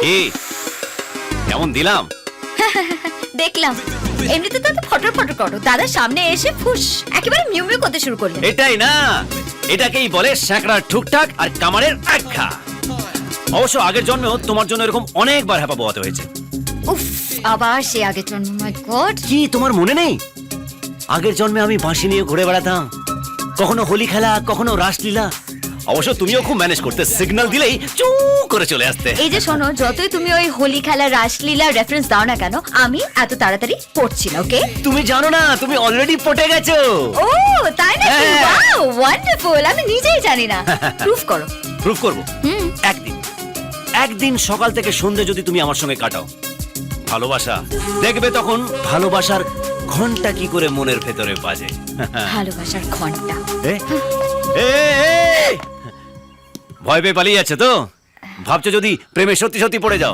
কি কেমন দিলাম? দেখলাম এমনিতে তো ফটর ফটর করো, দাদার সামনে এসে ফুস একেবারে মিউ মিউ করতে শুরু করলে। এটাই না, এটাকেই বলে স্যাঁকড়ার ঠুকঠাক আর কামারের আখ্যা। অবশ্য আগের জন্মেও তোমার জন্য এরকম অনেকবার হ্যাপা পোহাতে হয়েছে। উফ, আবার সে আগের জন্ম, মাই গড। কি তোমার মনে নেই? আগের জন্মে আমি বাঁশি নিয়ে ঘুরে বেড়াতাম, কখনো হোলি খেলা, কখনো রাসলীলা। অবশ্য তুমিও খুব ম্যানেজ করতে, সিগন্যাল দিলেই চু করে চলে আসতে। এই যে শোনো, যতই তুমি ওই হোলি খেলা রাসলীলা রেফারেন্স দাও না কেন, আমি এত তাড়াতাড়ি পড়ছি না, ওকে? তুমি জানো না, তুমি অলরেডি পটে গেছো। ও তাই নাকি? হ্যাঁ। Wow, wonderful. আমি নিজেই জানি না। প্রুফ করো। প্রুফ করবো। একদিন সকাল থেকে সন্ধ্যে যদি তুমি আমার সঙ্গে কাটাও, ভালোবাসা দেখবে তখন ভালোবাসার ঘন্টা কি করে মনের ভেতরে বাজে। ভালোবাসার ঘন্টা। এ, এ, এ! ভয় পেয়ে পালিয়ে যাচ্ছে তো? ভাবছো যদি প্রেমে সত্যি সত্যি পড়ে যাও?